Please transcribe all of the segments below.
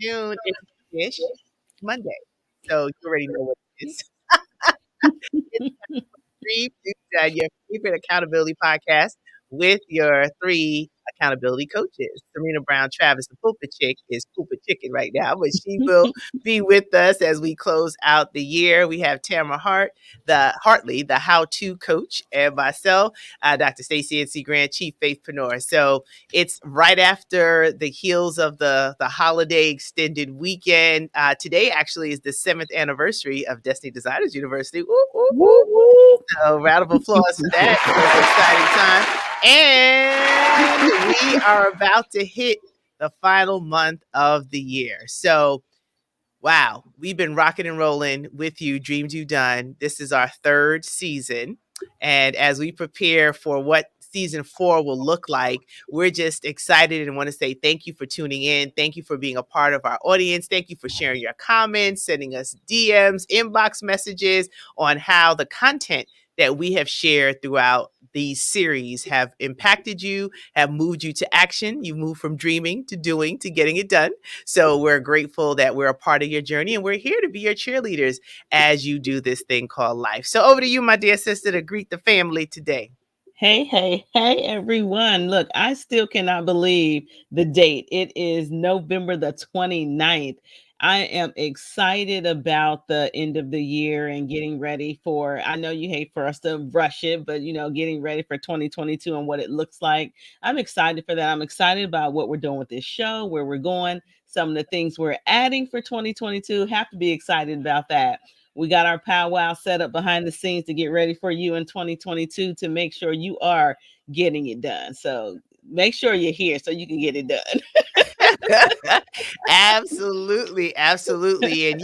June is Monday. So you already know what it is. It's Dream Tuesday, your favorite accountability podcast with your three accountability coaches. Serena Brown Travis, the pulpit chick, is pulpit chicken right now, but she will be with us as we close out the year. We have Tamara Hartley, the how-to coach, and myself, Dr. Stacey N.C. Grant, chief faithpreneur. So it's right after the heels of the holiday extended weekend. Today actually is the 7th anniversary of Destiny Designers University. Woo, woo, woo. Woo, woo. So round of applause for that. It's an exciting time. And we are about to hit the final month of the year. So wow, we've been rocking and rolling with you, Dreams You Done. This is our third season. And as we prepare for what season 4 will look like, we're just excited and want to say thank you for tuning in. Thank you for being a part of our audience. Thank you for sharing your comments, sending us DMs, inbox messages on how the content that we have shared throughout these series have impacted you, have moved you to action. You've moved from dreaming to doing to getting it done. So we're grateful that we're a part of your journey and we're here to be your cheerleaders as you do this thing called life. So over to you, my dear sister, to greet the family today. Hey, hey, hey, everyone. Look, I still cannot believe the date. It is November the 29th. I am excited about the end of the year and getting ready for, I know you hate for us to rush it, but getting ready for 2022 and what it looks like. I'm excited for that. I'm excited about what we're doing with this show, where we're going, some of the things we're adding for 2022. Have to be excited about that. We got our powwow set up behind the scenes to get ready for you in 2022 to make sure you are getting it done. So make sure you're here so you can get it done. Absolutely, absolutely. And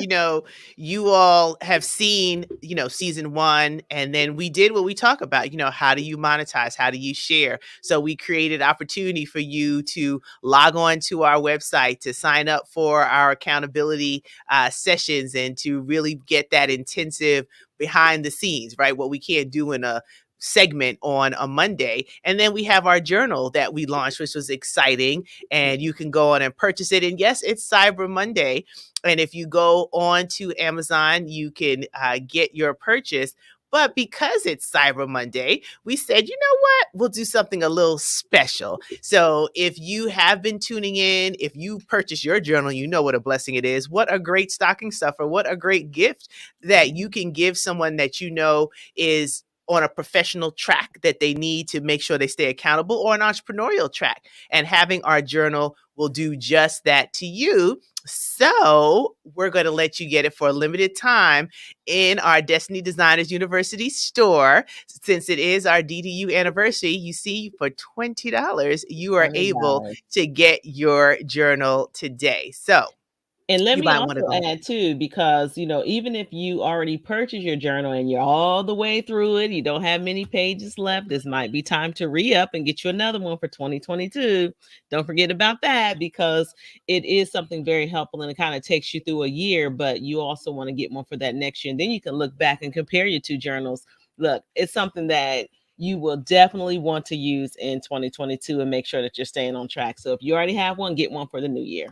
you all have seen, season 1, and then we did what we talk about, how do you monetize? How do you share? So we created opportunity for you to log on to our website, to sign up for our accountability sessions, and to really get that intensive behind the scenes, right? What we can't do in a segment on a Monday. And then we have our journal that we launched, which was exciting, and you can go on and purchase it. And yes, it's Cyber Monday. And if you go on to Amazon, you can get your purchase. But because it's Cyber Monday, we said, you know what? We'll do something a little special. So if you have been tuning in, if you purchase your journal, you know what a blessing it is. What a great stocking stuffer. What a great gift that you can give someone that you know is on a professional track that they need to make sure they stay accountable, or an entrepreneurial track. And having our journal will do just that to you. So we're going to let you get it for a limited time in our Destiny Designers University store. Since it is our DDU anniversary, you see, for $20, you are able $100. to get your journal today. So And let you me might want to also go. add too, because even if you already purchased your journal and you're all the way through it, you don't have many pages left, this might be time to re-up and get you another one for 2022. Don't forget about that, because it is something very helpful and it kind of takes you through a year, but you also want to get one for that next year. And then you can look back and compare your two journals. Look, it's something that you will definitely want to use in 2022 and make sure that you're staying on track. So if you already have one, get one for the new year.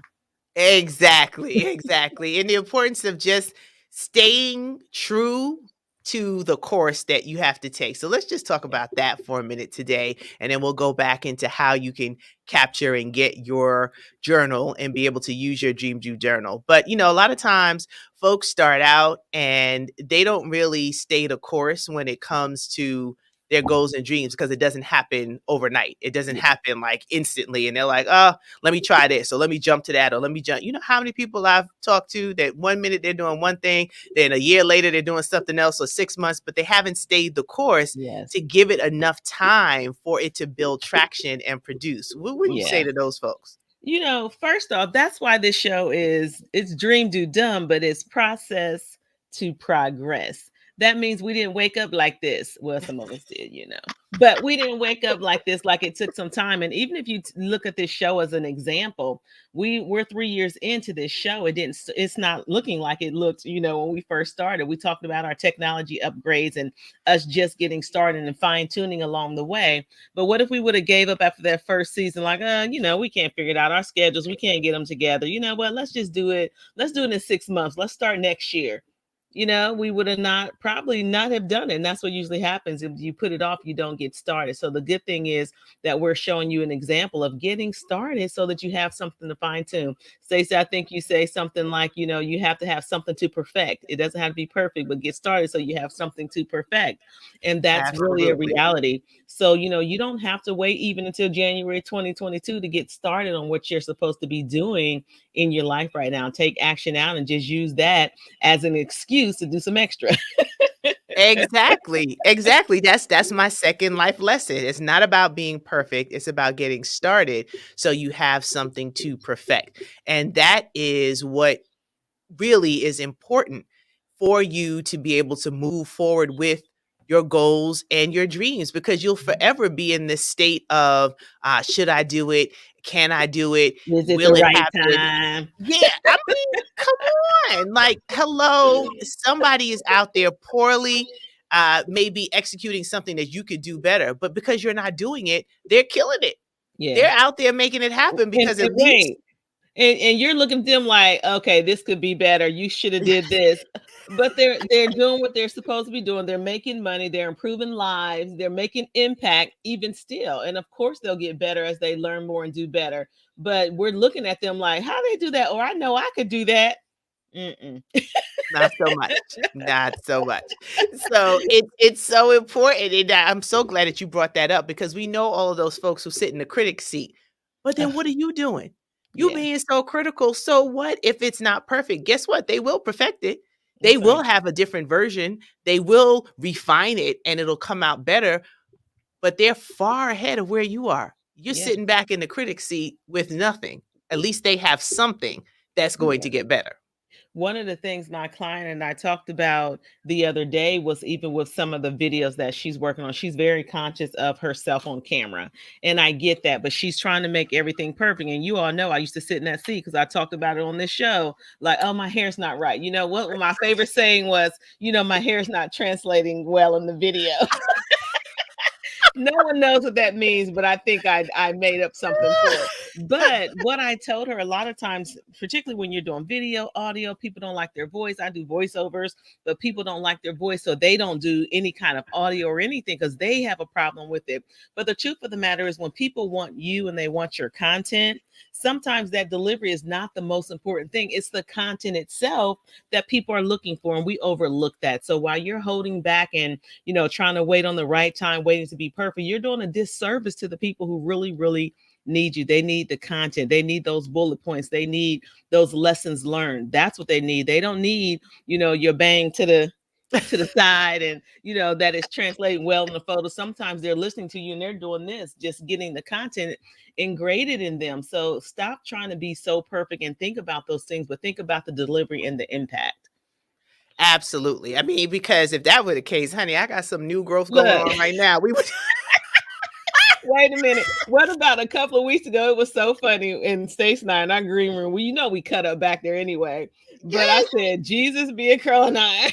Exactly, exactly. And the importance of just staying true to the course that you have to take. So let's just talk about that for a minute today, and then we'll go back into how you can capture and get your journal and be able to use your Dream Do journal. But a lot of times folks start out and they don't really stay the course when it comes to their goals and dreams, because it doesn't happen overnight. It doesn't happen like instantly. And they're like, oh, let me try this, or let me jump to that, or let me jump. You know how many people I've talked to that 1 minute they're doing one thing, then a year later they're doing something else, or 6 months, but they haven't stayed the course Yes. to give it enough time for it to build traction and produce. What would you say Yeah. to those folks? First off, that's why this show it's dream do dumb, but it's process to progress. That means we didn't wake up like this. Well, some of us did, but we didn't wake up like this. Like it took some time. And even if you look at this show as an example, we're 3 years into this show. It's not looking like it looked, when we first started. We talked about our technology upgrades and us just getting started and fine tuning along the way. But what if we would have gave up after that first season? Like, we can't figure it out. Our schedules, we can't get them together. You know what? Let's just do it. Let's do it in 6 months. Let's start next year. We would have probably not have done it. And that's what usually happens. If you put it off, you don't get started. So the good thing is that we're showing you an example of getting started so that you have something to fine tune. Stacey, I think you say something like, you have to have something to perfect. It doesn't have to be perfect, but get started so you have something to perfect. And that's really a reality. So, you don't have to wait even until January 2022 to get started on what you're supposed to be doing in your life right now. Take action out and just use that as an excuse to do some extra. Exactly. That's my second life lesson. It's not about being perfect. It's about getting started so you have something to perfect. And that is what really is important for you to be able to move forward with your goals and your dreams, because you'll forever be in this state of should I do it? Can I do it? Is it Will the it right happen? time? Yeah, I mean, come on. Like, hello, somebody is out there poorly, maybe executing something that you could do better, but because you're not doing it, they're killing it. Yeah. They're out there making it happen because at least wait, and you're looking at them like, okay, this could be better. You should have did this. But they're doing what they're supposed to be doing. They're making money, they're improving lives, they're making impact even still. And of course they'll get better as they learn more and do better. But we're looking at them like, how they do that? Or I know I could do that. Mm-mm. not so much. Not so much. So it's so important. And I'm so glad that you brought that up, because we know all of those folks who sit in the critic seat. But then Ugh, what are you doing? You yeah, being so critical. So what if it's not perfect? Guess what? They will perfect it. They that's will right. have a different version. They will refine it and it'll come out better, but they're far ahead of where you are. You're Yeah. sitting back in the critic seat with nothing. At least they have something that's going Yeah. to get better. One of the things my client and I talked about the other day was even with some of the videos that she's working on. She's very conscious of herself on camera. And I get that, but she's trying to make everything perfect. And you all know I used to sit in that seat because I talked about it on this show. Like, oh, my hair's not right. You know what? My favorite saying was, my hair's not translating well in the video. No one knows what that means, but I think I made up something for it. But what I told her, a lot of times, particularly when you're doing video, audio, people don't like their voice. I do voiceovers, but people don't like their voice, so they don't do any kind of audio or anything because they have a problem with it. But the truth of the matter is, when people want you and they want your content, sometimes that delivery is not the most important thing. It's the content itself that people are looking for, and we overlook that. So while you're holding back and trying to wait on the right time, waiting to be perfect, you're doing a disservice to the people who really, really need you. They need the content. They need those bullet points. They need those lessons learned. That's what they need. They don't need, your bang to the side and that is translating well in the photo. Sometimes they're listening to you and they're doing this, just getting the content ingrained in them. So stop trying to be so perfect and think about those things, but think about the delivery and the impact. Absolutely. I mean, because if that were the case, honey, I got some new growth going Look. on right now. We would Wait a minute. What about a couple of weeks ago? It was so funny in Stace and I in our green room. We cut up back there anyway. But I said, Jesus be a curl and I.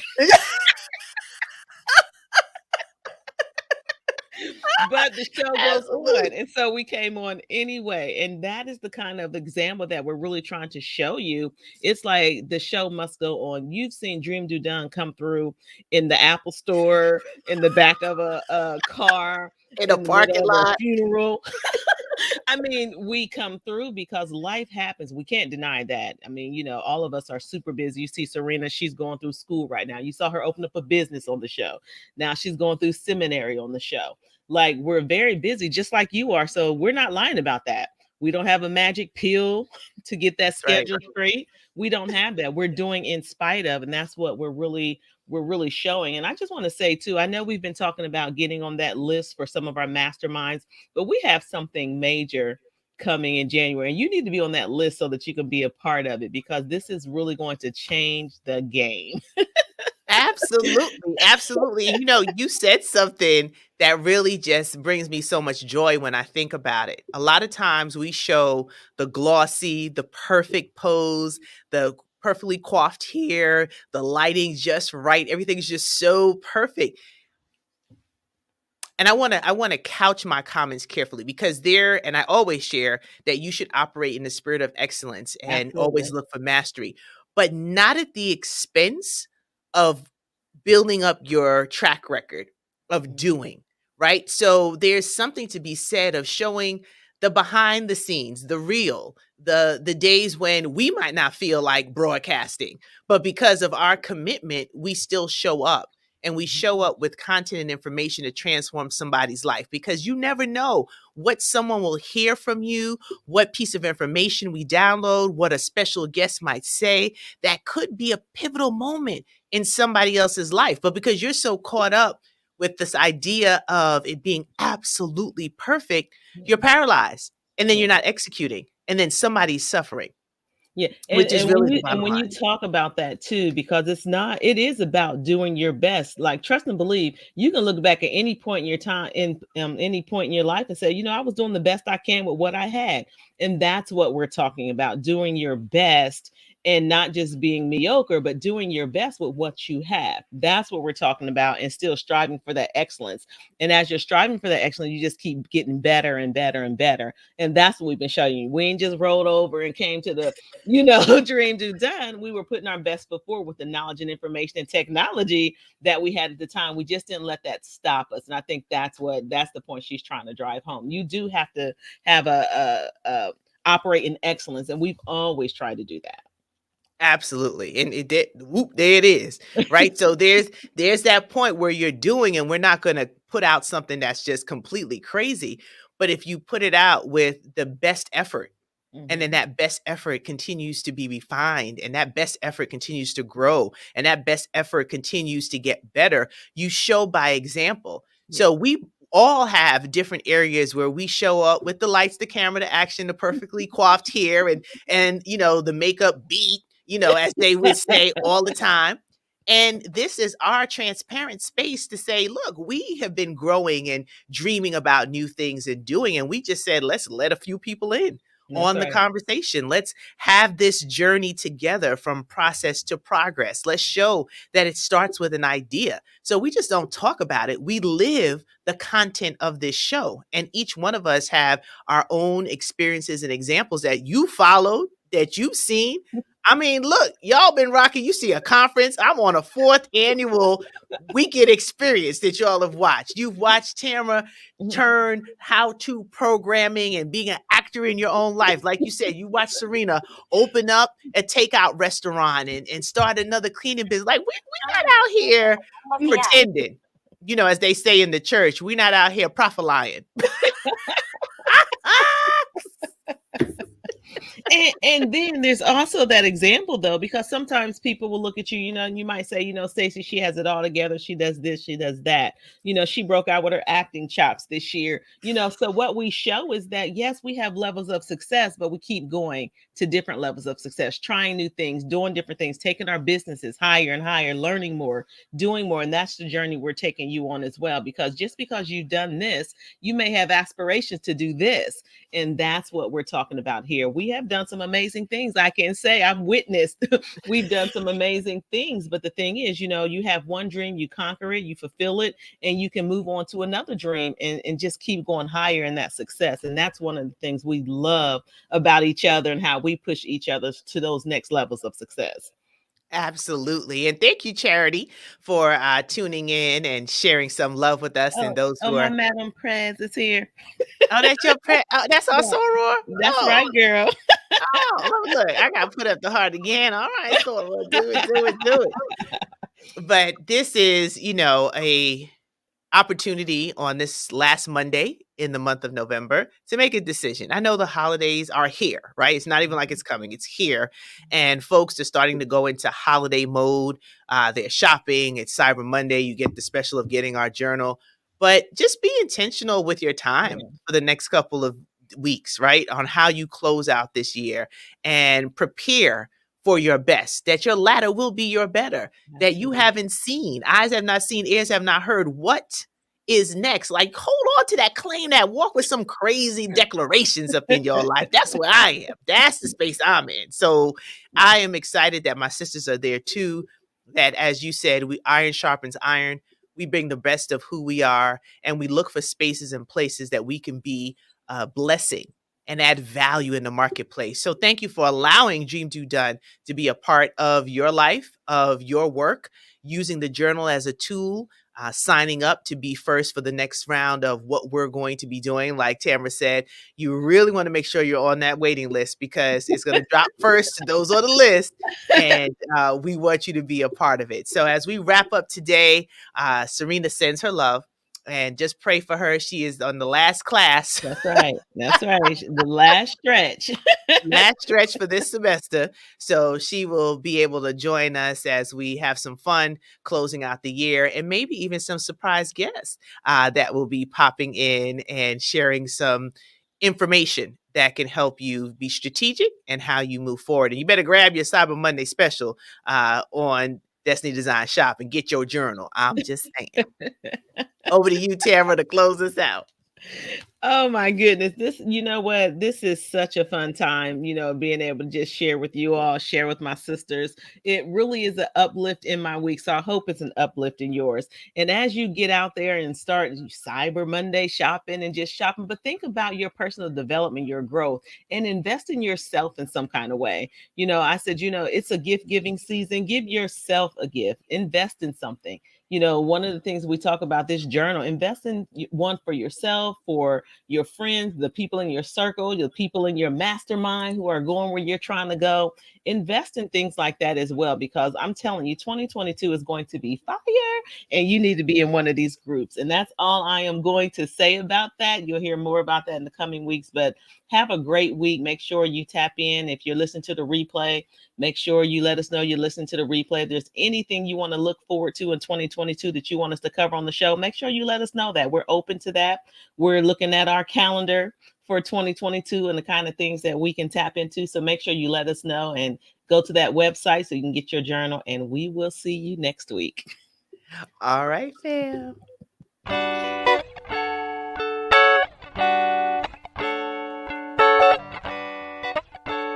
But the show goes on. And so we came on anyway. And that is the kind of example that we're really trying to show you. It's like the show must go on. You've seen Dream Do Done come through in the Apple store, in the back of a car, in a in the middle parking of a lot. funeral. I mean, we come through because life happens. We can't deny that. I mean, all of us are super busy. You see Serena, she's going through school right now. You saw her open up a business on the show. Now she's going through seminary on the show. Like, we're very busy, just like you are. So we're not lying about that. We don't have a magic pill to get that schedule straight. We don't have that. We're doing in spite of, and that's what we're really showing. And I just want to say too, I know we've been talking about getting on that list for some of our masterminds, but we have something major coming in January, and you need to be on that list so that you can be a part of it, because this is really going to change the game. Absolutely, absolutely. And, you said something that really just brings me so much joy when I think about it. A lot of times we show the glossy, the perfect pose, the perfectly coiffed hair, the lighting just right. Everything's just so perfect. And I want to couch my comments carefully because and I always share that you should operate in the spirit of excellence and always Absolutely. look for mastery, but not at the expense of building up your track record of Mhm. doing, right? So there's something to be said of showing the behind the scenes, the real, the days when we might not feel like broadcasting, but because of our commitment, we still show up, and we show up with content and information to transform somebody's life, because you never know what someone will hear from you, what piece of information we download, what a special guest might say that could be a pivotal moment in somebody else's life. But because you're so caught up with this idea of it being absolutely perfect, you're Yeah. paralyzed, and then Yeah. you're not executing, and then somebody's suffering, Yeah, and which is and really when the you and bottom when you line. talk about that too, because it is about doing your best. Like trust and believe, you can look back at any point in your time in any point in your life and say, I was doing the best I can with what I had, and that's what we're talking about: doing your best and not just being mediocre, but doing your best with what you have. That's what we're talking about, and still striving for that excellence. And as you're striving for that excellence, you just keep getting better and better and better. And that's what we've been showing you. We ain't just rolled over and came to the dream to done. We were putting our best foot forward with the knowledge and information and technology that we had at the time. We just didn't let that stop us. And I think that's the point she's trying to drive home. You do have to have a operate in excellence. And we've always tried to do that. Absolutely. And it did, whoop, there it is. Right. So there's that point where you're doing, and we're not going to put out something that's just completely crazy. But if you put it out with the best effort, and then Mhm. that best effort continues to be refined, and that best effort continues to grow, and that best effort continues to get better, you show by example. Yeah. So we all have different areas where we show up with the lights, the camera, the action, the perfectly coiffed hair, and the makeup beat, as they would say, all the time. And this is our transparent space to say, look, we have been growing and dreaming about new things and doing, and we just said, let's let a few people in That's on the right. conversation. Let's have this journey together from process to progress. Let's show that it starts with an idea. So we just don't talk about it. We live the content of this show. And each one of us have our own experiences and examples that you followed, that you've seen. I mean, look, y'all been rocking. You see a conference. I'm on a fourth annual weekend experience that y'all have watched. You've watched Tamara turn how to programming and being an actor in your own life. Like you said, you watch Serena open up a takeout restaurant and start another cleaning business. Like, we're not out here pretending, as they say in the church. We're not out here prophesying. And then there's also that example though, because sometimes people will look at you, and you might say, Stacey, she has it all together. She does this, she does that. She broke out with her acting chops this year. So what we show is that yes, we have levels of success, but we keep going to different levels of success, trying new things, doing different things, taking our businesses higher and higher, learning more, doing more. And that's the journey we're taking you on as well. Because just because you've done this, you may have aspirations to do this. And that's what we're talking about here. We have done some amazing things. I can say I've witnessed we've done some amazing things. But the thing is, you have one dream, you conquer it, you fulfill it, and you can move on to another dream and just keep going higher in that success. And that's one of the things we love about each other and how we push each other to those next levels of success. Absolutely. And thank you, Charity, for tuning in and sharing some love with us and Oh, those oh, who my are. Madam Prez is here. Oh, that's your pet. Oh, that's our Yeah, soror. that's Oh, right, girl. look, I got to put up the heart again. All right, soror, do it, do it, do it. But this is, a opportunity on this last Monday in the month of November to make a decision. I know the holidays are here, right? It's not even like it's coming, it's here. And folks are starting to go into holiday mode. They're shopping. It's Cyber Monday. You get the special of getting our journal. But just be intentional with your time Yeah. for the next couple of weeks, right? On how you close out this year and prepare for your best, that your latter will be your better, that you Absolutely. haven't seen, eyes have not seen, ears have not heard what is next. Like, hold on to that, claim that, walk with some crazy declarations up in your life. That's where I am. That's the space I'm in. So I am excited that my sisters are there too. That, as you said, we iron sharpens iron. We bring the best of who we are, and we look for spaces and places that we can be a blessing and add value in the marketplace. So thank you for allowing Dream Do Done to be a part of your life, of your work, using the journal as a tool, signing up to be first for the next round of what we're going to be doing. Like Tamara said, you really want to make sure you're on that waiting list because it's going to drop first to those on the list. And we want you to be a part of it. So as we wrap up today, Serena sends her love. And just pray for her. She is on the last class. That's right. That's right. The last stretch. Last stretch for this semester. So she will be able to join us as we have some fun closing out the year, and maybe even some surprise guests that will be popping in and sharing some information that can help you be strategic and how you move forward. And you better grab your Cyber Monday special on Destiny Design Shop and get your journal. I'm just saying. Over to you, Tamara, to close us out. Oh my goodness. This, you know what? This is such a fun time, being able to just share with you all, share with my sisters. It really is an uplift in my week. So I hope it's an uplift in yours. And as you get out there and start Cyber Monday shopping and just shopping, but think about your personal development, your growth, and invest in yourself in some kind of way. I said, it's a gift giving season. Give yourself a gift, invest in something. One of the things we talk about this journal, invest in one for yourself, for your friends, the people in your circle, the people in your mastermind who are going where you're trying to go. Invest in things like that as well, because I'm telling you, 2022 is going to be fire, and you need to be in one of these groups. And that's all I am going to say about that. You'll hear more about that in the coming weeks, but have a great week. Make sure you tap in. If you're listening to the replay, make sure you let us know you listen to the replay. If there's anything you want to look forward to in 2022 that you want us to cover on the show, make sure you let us know that. We're open to that. We're looking at our calendar for 2022 and the kind of things that we can tap into. So make sure you let us know and go to that website so you can get your journal, and we will see you next week. All right, fam.